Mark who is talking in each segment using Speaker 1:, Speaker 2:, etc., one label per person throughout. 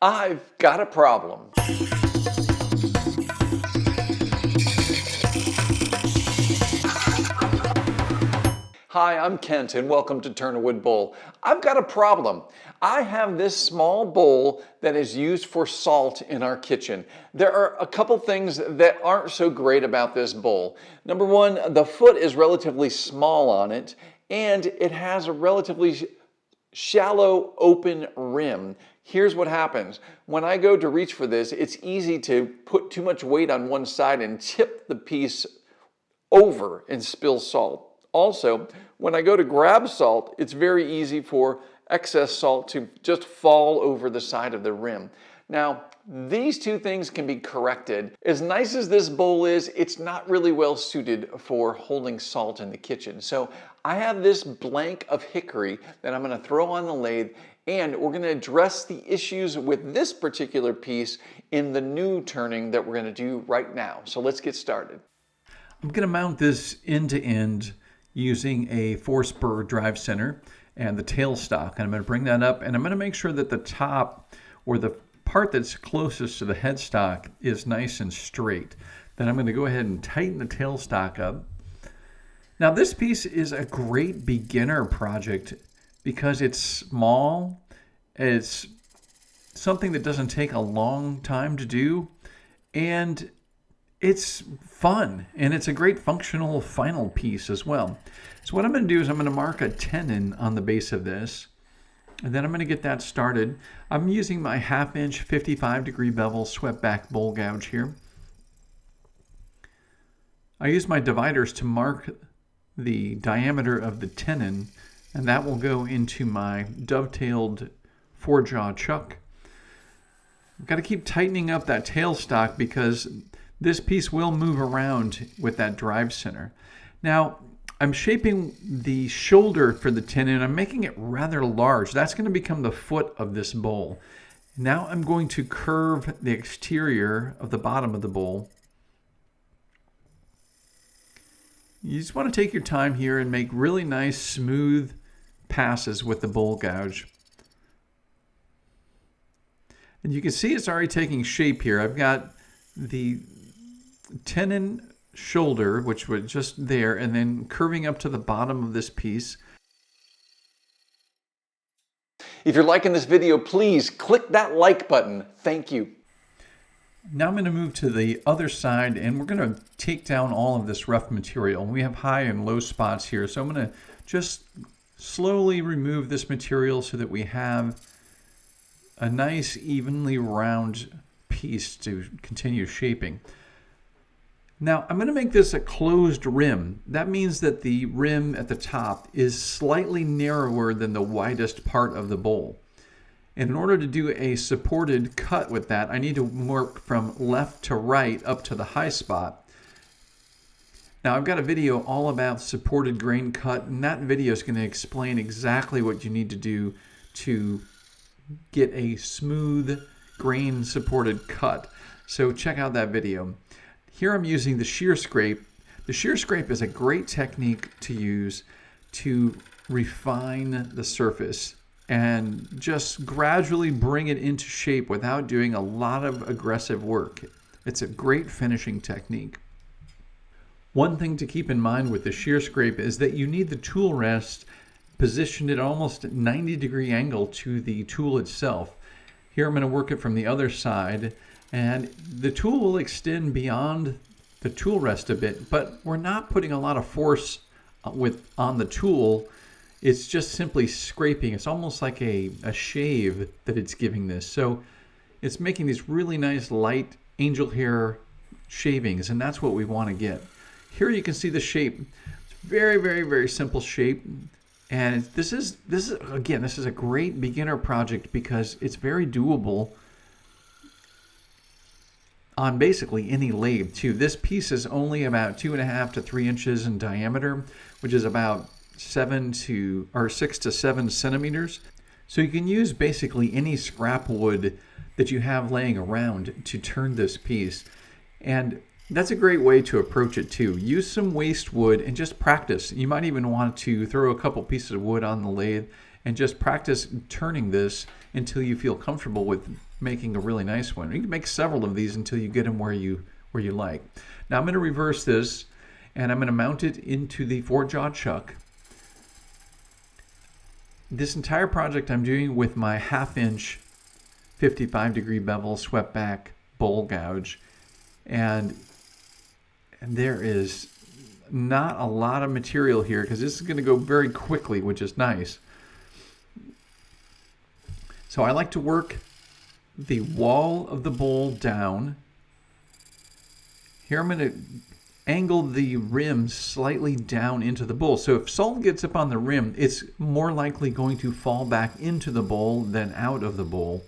Speaker 1: I've got a problem. Hi, I'm Kent and welcome to Turn a Wood Bowl. I've got a problem. I have this small bowl that is used for salt in our kitchen. There are a couple things that aren't so great about this bowl. Number one, the foot is relatively small on it and it has a relatively shallow open rim. Here's what happens. When I go to reach for this, it's easy to put too much weight on one side and tip the piece over and spill salt. Also, when I go to grab salt, it's very easy for excess salt to just fall over the side of the rim. Now, these two things can be corrected. As nice as this bowl is, it's not really well suited for holding salt in the kitchen. So I have this blank of hickory that I'm going to throw on the lathe, and we're going to address the issues with this particular piece in the new turning that we're going to do right now. So let's get started.
Speaker 2: I'm going to mount this end to end using a 4-spur drive center and the tailstock. And I'm going to bring that up and I'm going to make sure that the top, or the part that's closest to the headstock, is nice and straight. Then I'm going to go ahead and tighten the tailstock up. Now this piece is a great beginner project because it's small. It's something that doesn't take a long time to do, and it's fun, and it's a great functional final piece as well. So what I'm going to do is I'm going to mark a tenon on the base of this, and then I'm going to get that started. I'm using my 1/2 inch 55-degree bevel swept back bowl gouge here. I use my dividers to mark the diameter of the tenon, and that will go into my dovetailed 4-jaw chuck. I've got to keep tightening up that tailstock because this piece will move around with that drive center. Now, I'm shaping the shoulder for the tenon. I'm making it rather large. That's going to become the foot of this bowl. Now I'm going to curve the exterior of the bottom of the bowl. You just want to take your time here and make really nice, smooth passes with the bowl gouge. And you can see it's already taking shape here. I've got the tenon shoulder, which was just there, and then curving up to the bottom of this piece.
Speaker 1: If you're liking this video, please click that like button. Thank you.
Speaker 2: Now I'm going to move to the other side, and we're going to take down all of this rough material. We have high and low spots here, so I'm going to just slowly remove this material so that we have a nice, evenly round piece to continue shaping. Now I'm going to make this a closed rim. That means that the rim at the top is slightly narrower than the widest part of the bowl. And in order to do a supported cut with that, I need to work from left to right up to the high spot. Now I've got a video all about supported grain cut, and that video is going to explain exactly what you need to do to get a smooth grain supported cut. So check out that video. Here I'm using the shear scrape. The shear scrape is a great technique to use to refine the surface and just gradually bring it into shape without doing a lot of aggressive work. It's a great finishing technique. One thing to keep in mind with the shear scrape is that you need the tool rest positioned at almost 90-degree angle to the tool itself. Here I'm going to work it from the other side, and the tool will extend beyond the tool rest a bit, but we're not putting a lot of force on the tool. It's just simply scraping. It's almost like a shave that it's giving this. So it's making these really nice light angel hair shavings, and that's what we want to get. Here you can see the shape. It's very, very, very simple shape. And this is a great beginner project because it's very doable on basically any lathe too. This piece is only about 2.5 to 3 inches in diameter, which is about 6 to 7 centimeters. So you can use basically any scrap wood that you have laying around to turn this piece. And that's a great way to approach it too. Use some waste wood and just practice. You might even want to throw a couple pieces of wood on the lathe and just practice turning this until you feel comfortable with making a really nice one. You can make several of these until you get them where you like. Now I'm going to reverse this, and I'm going to mount it into the 4-jaw chuck. This entire project I'm doing with my 1/2-inch 55-degree bevel swept back bowl gouge, and there is not a lot of material here because this is going to go very quickly, which is nice. So I like to work the wall of the bowl down. Here I'm going to angle the rim slightly down into the bowl. So if salt gets up on the rim, it's more likely going to fall back into the bowl than out of the bowl.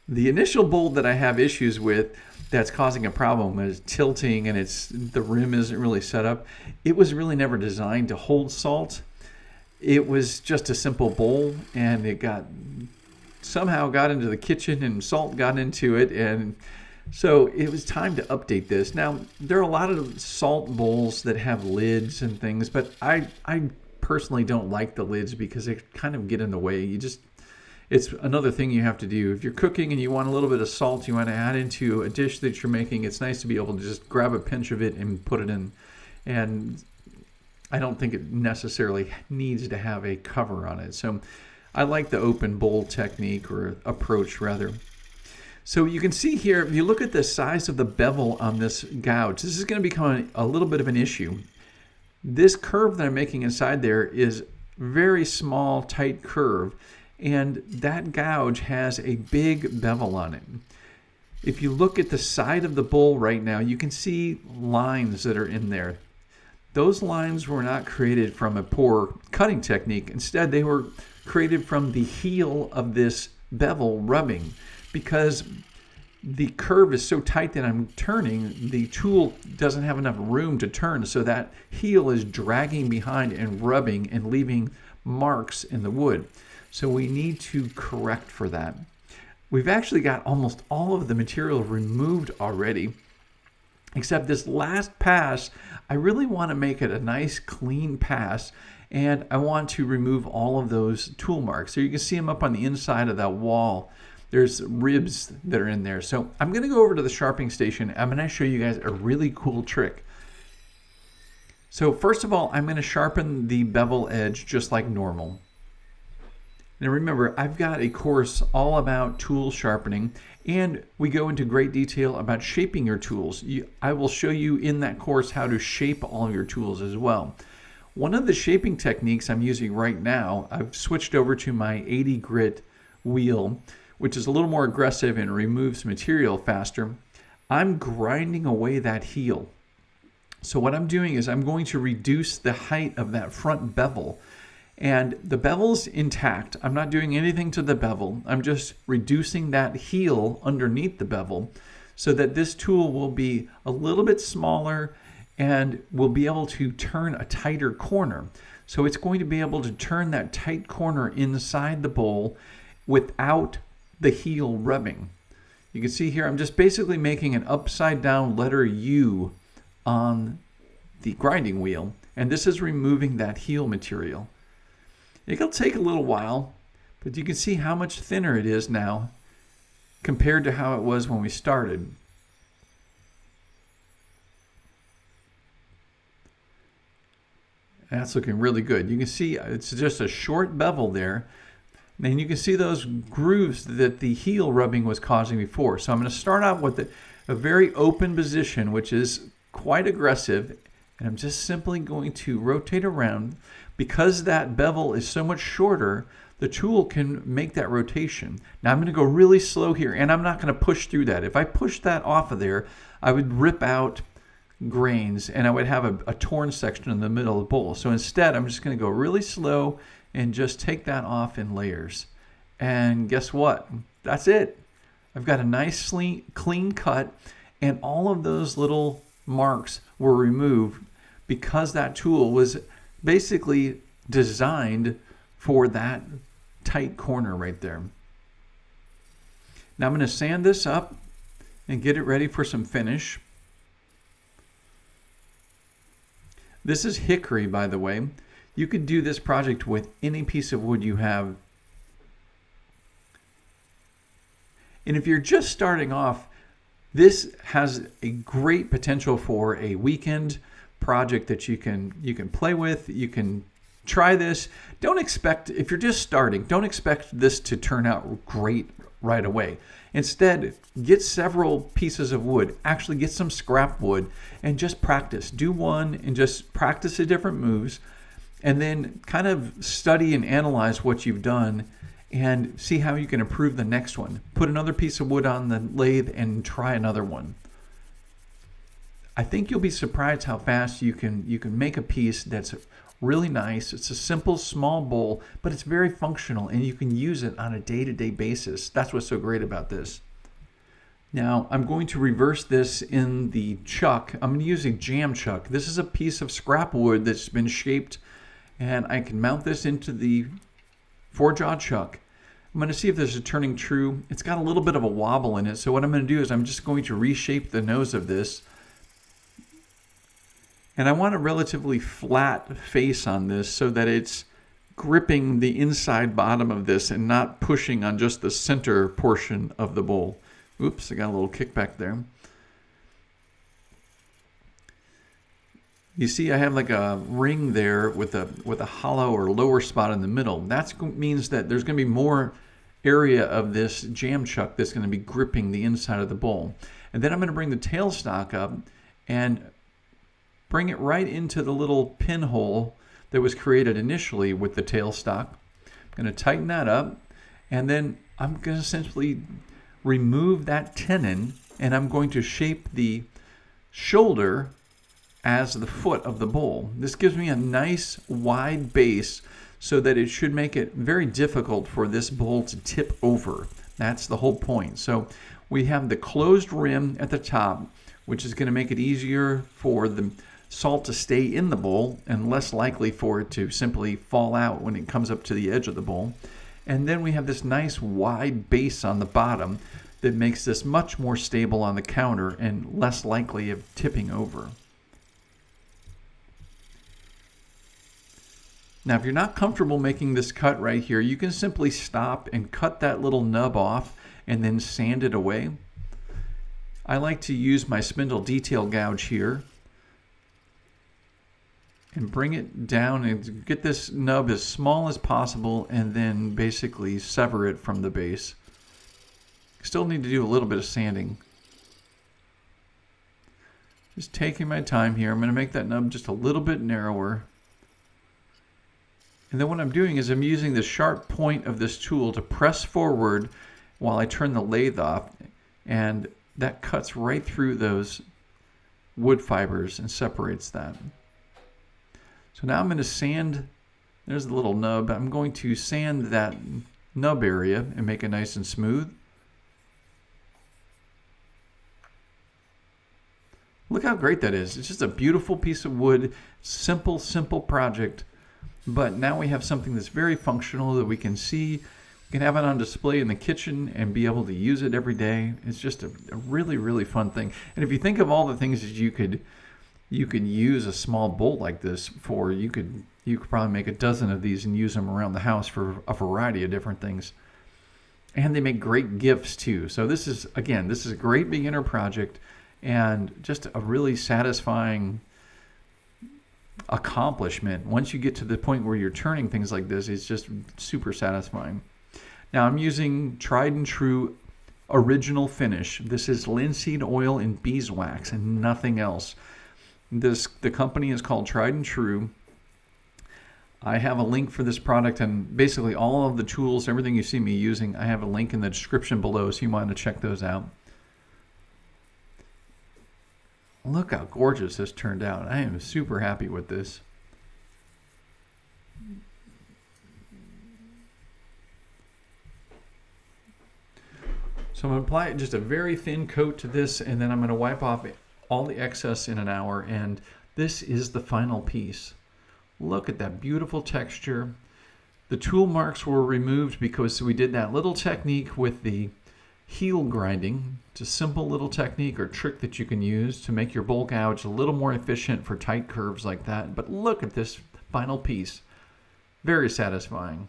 Speaker 2: The initial bowl that I have issues with that's causing a problem is tilting, and the rim isn't really set up. It was really never designed to hold salt. It was just a simple bowl, and it somehow got into the kitchen, and salt got into it, and so it was time to update this. Now, there are a lot of salt bowls that have lids and things, but I personally don't like the lids because they kind of get in the way. It's another thing you have to do. If you're cooking and you want a little bit of salt you want to add into a dish that you're making, it's nice to be able to just grab a pinch of it and put it in. And I don't think it necessarily needs to have a cover on it. So I like the open bowl technique, or approach rather. So you can see here, if you look at the size of the bevel on this gouge, this is going to become a little bit of an issue. This curve that I'm making inside there is very small, tight curve, and that gouge has a big bevel on it. If you look at the side of the bowl right now, you can see lines that are in there. Those lines were not created from a poor cutting technique. Instead, they were created from the heel of this bevel rubbing. Because the curve is so tight that I'm turning, the tool doesn't have enough room to turn, so that heel is dragging behind and rubbing and leaving marks in the wood. So we need to correct for that. We've actually got almost all of the material removed already, except this last pass. I really want to make it a nice clean pass, and I want to remove all of those tool marks. So you can see them up on the inside of that wall. There's ribs that are in there. So I'm going to go over to the sharpening station. I'm going to show you guys a really cool trick. So first of all, I'm going to sharpen the bevel edge just like normal. Now remember, I've got a course all about tool sharpening, and we go into great detail about shaping your tools. I will show you in that course how to shape all your tools as well. One of the shaping techniques I'm using right now, I've switched over to my 80 grit wheel, which is a little more aggressive and removes material faster. I'm grinding away that heel. So what I'm doing is I'm going to reduce the height of that front bevel. And the bevel's intact. I'm not doing anything to the bevel. I'm just reducing that heel underneath the bevel so that this tool will be a little bit smaller and will be able to turn a tighter corner. So it's going to be able to turn that tight corner inside the bowl without the heel rubbing. You can see here I'm just basically making an upside down letter U on the grinding wheel, and this is removing that heel material. It'll take a little while, but you can see how much thinner it is now compared to how it was when we started. That's looking really good. You can see it's just a short bevel there. And you can see those grooves that the heel rubbing was causing before. So I'm going to start out with a very open position, which is quite aggressive. And I'm just simply going to rotate around. Because that bevel is so much shorter, the tool can make that rotation. Now I'm going to go really slow here, and I'm not going to push through that. If I push that off of there, I would rip out grains, and I would have a torn section in the middle of the bowl. So instead, I'm just going to go really slow and just take that off in layers. And guess what? That's it. I've got a nice clean cut, and all of those little marks were removed because that tool was basically designed for that tight corner right there. Now I'm going to sand this up and get it ready for some finish. This is hickory, by the way. You could do this project with any piece of wood you have. And if you're just starting off, this has a great potential for a weekend project that you can play with. You can try this. Don't expect, if you're just starting, don't expect this to turn out great right away. Instead, get several pieces of wood, actually get some scrap wood, and just practice. Do one and just practice the different moves, and then kind of study and analyze what you've done and see how you can improve the next one. Put another piece of wood on the lathe and try another one. I think you'll be surprised how fast you can make a piece that's really nice. It's a simple, small bowl, but it's very functional, and you can use it on a day-to-day basis. That's what's so great about this. Now, I'm going to reverse this in the chuck. I'm going to use a jam chuck. This is a piece of scrap wood that's been shaped, and I can mount this into the four-jaw chuck. I'm going to see if there's a turning true. It's got a little bit of a wobble in it, so what I'm going to do is I'm just going to reshape the nose of this. And I want a relatively flat face on this so that it's gripping the inside bottom of this and not pushing on just the center portion of the bowl. Oops, I got a little kickback there. You see I have like a ring there with a hollow or lower spot in the middle. That means that there's going to be more area of this jam chuck that's going to be gripping the inside of the bowl. And then I'm going to bring the tailstock up and bring it right into the little pinhole that was created initially with the tailstock. I'm going to tighten that up, and then I'm going to essentially remove that tenon, and I'm going to shape the shoulder as the foot of the bowl. This gives me a nice wide base so that it should make it very difficult for this bowl to tip over. That's the whole point. So we have the closed rim at the top, which is going to make it easier for the salt to stay in the bowl and less likely for it to simply fall out when it comes up to the edge of the bowl. And then we have this nice wide base on the bottom that makes this much more stable on the counter and less likely of tipping over. Now, if you're not comfortable making this cut right here, you can simply stop and cut that little nub off and then sand it away. I like to use my spindle detail gouge here and bring it down and get this nub as small as possible and then basically sever it from the base. Still need to do a little bit of sanding. Just taking my time here. I'm going to make that nub just a little bit narrower. And then what I'm doing is I'm using the sharp point of this tool to press forward while I turn the lathe off, and that cuts right through those wood fibers and separates that. So now I'm going to sand, there's the little nub. I'm going to sand that nub area and make it nice and smooth. Look how great that is. It's just a beautiful piece of wood, simple project. But now we have something that's very functional that we can see. We can have it on display in the kitchen and be able to use it every day. It's just a really fun thing. And if you think of all the things that you could use a small bolt like this for, you could probably make a dozen of these and use them around the house for a variety of different things. And they make great gifts too. So this is a great beginner project and just a really satisfying accomplishment. Once you get to the point where you're turning things like this, it's just super satisfying. Now I'm using tried and true original finish. This is linseed oil and beeswax and nothing else. The company is called Tried and True. I have a link for this product and basically all of the tools, everything you see me using, I have a link in the description below, so you want to check those out. Look how gorgeous this turned out. I am super happy with this. So I'm going to apply just a very thin coat to this, and then I'm going to wipe off all the excess in an hour, and this is the final piece. Look at that beautiful texture. The tool marks were removed because we did that little technique with the heel grinding. It's a simple little technique or trick that you can use to make your bowl gouge a little more efficient for tight curves like that. But look at this final piece. Very satisfying.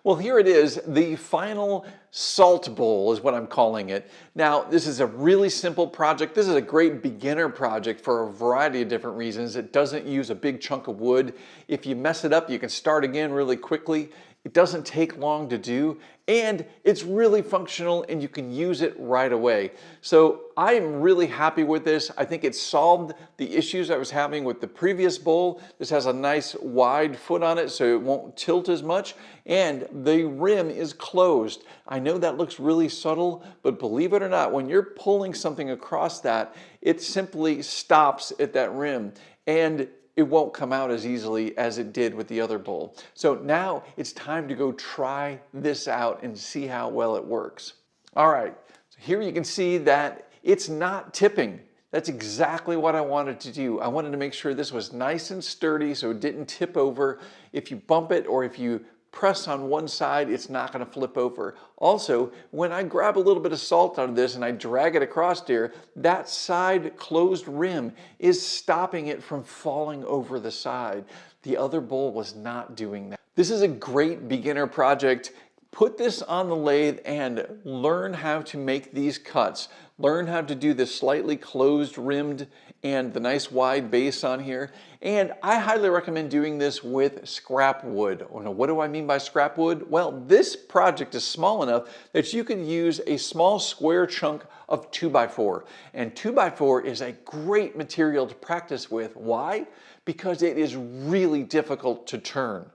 Speaker 1: Well, here it is, the final salt bowl is what I'm calling it. Now, this is a really simple project. This is a great beginner project for a variety of different reasons. It doesn't use a big chunk of wood. If you mess it up, you can start again really quickly. It doesn't take long to do, and it's really functional and you can use it right away. So I am really happy with this. I think it solved the issues I was having with the previous bowl. This has a nice wide foot on it so it won't tilt as much, and the rim is closed. I know that looks really subtle, but believe it or not, when you're pulling something across that, it simply stops at that rim, and it won't come out as easily as it did with the other bowl. So now it's time to go try this out and see how well it works. All right, so here you can see that it's not tipping. That's exactly what I wanted to do. I wanted to make sure this was nice and sturdy so it didn't tip over. If you bump it or if you press on one side, it's not going to flip over. Also, when I grab a little bit of salt out of this and I drag it across here, that side closed rim is stopping it from falling over the side. The other bowl was not doing that. This is a great beginner project. Put this on the lathe and learn how to make these cuts. Learn how to do the slightly closed rimmed and the nice wide base on here. And I highly recommend doing this with scrap wood. Now, what do I mean by scrap wood? Well, this project is small enough that you can use a small square chunk of 2x4. And 2x4 is a great material to practice with. Why? Because it is really difficult to turn.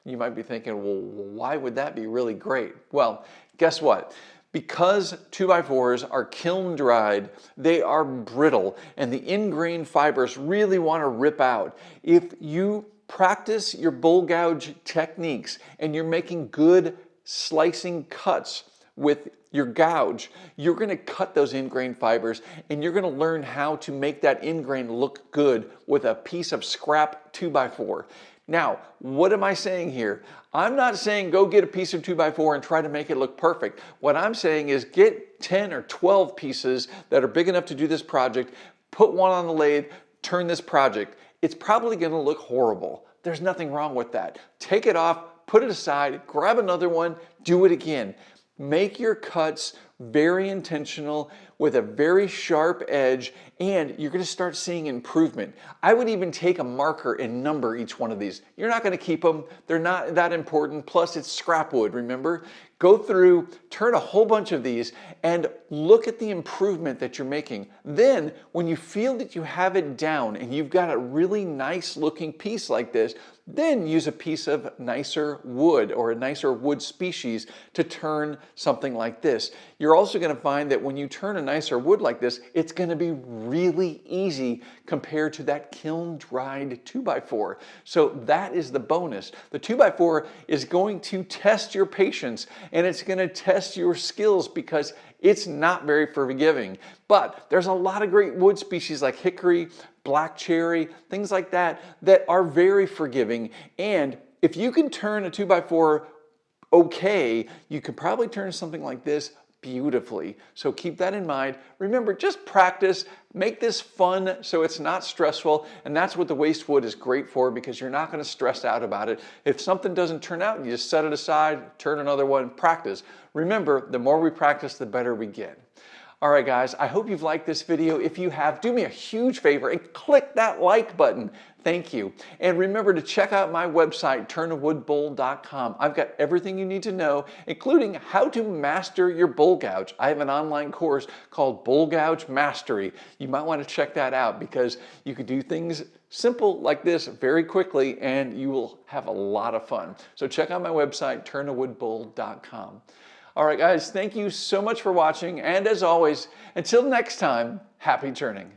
Speaker 1: You might be thinking, well, why would that be really great? Well, guess what? Because 2x4s are kiln dried, they are brittle, and the ingrained fibers really want to rip out. If you practice your bowl gouge techniques and you're making good slicing cuts with your gouge, you're going to cut those ingrained fibers and you're going to learn how to make that ingrain look good with a piece of scrap 2x4. Now, what am I saying here? I'm not saying go get a piece of 2x4 and try to make it look perfect. What I'm saying is get 10 or 12 pieces that are big enough to do this project, put one on the lathe, turn this project. It's probably going to look horrible. There's nothing wrong with that. Take it off, put it aside, grab another one, do it again. Make your cuts very intentional with a very sharp edge, and you're going to start seeing improvement. I would even take a marker and number each one of these. You're not going to keep them. They're not that important. Plus, it's scrap wood, remember? Go through, turn a whole bunch of these, and look at the improvement that you're making. Then, when you feel that you have it down and you've got a really nice looking piece like this, then use a piece of nicer wood or a nicer wood species to turn something like this. You're also going to find that when you turn a nicer wood like this, it's going to be really easy compared to that kiln dried 2x4. So that is the bonus. The 2x4 is going to test your patience and it's going to test your skills because it's not very forgiving. But there's a lot of great wood species like hickory, black cherry, things like that that are very forgiving. And if you can turn a 2x4 okay, you could probably turn something like this beautifully. So keep that in mind. Remember, just practice, make this fun so it's not stressful, and that's what the waste wood is great for because you're not going to stress out about it. If something doesn't turn out, you just set it aside, turn another one, practice. Remember, the more we practice, the better we get. All right, guys, I hope you've liked this video. If you have, do me a huge favor and click that like button. Thank you. And remember to check out my website, turnawoodbowl.com. I've got everything you need to know, including how to master your bowl gouge. I have an online course called Bowl Gouge Mastery. You might want to check that out because you can do things simple like this very quickly and you will have a lot of fun. So check out my website, turnawoodbowl.com. All right, guys, thank you so much for watching. And as always, until next time, happy turning.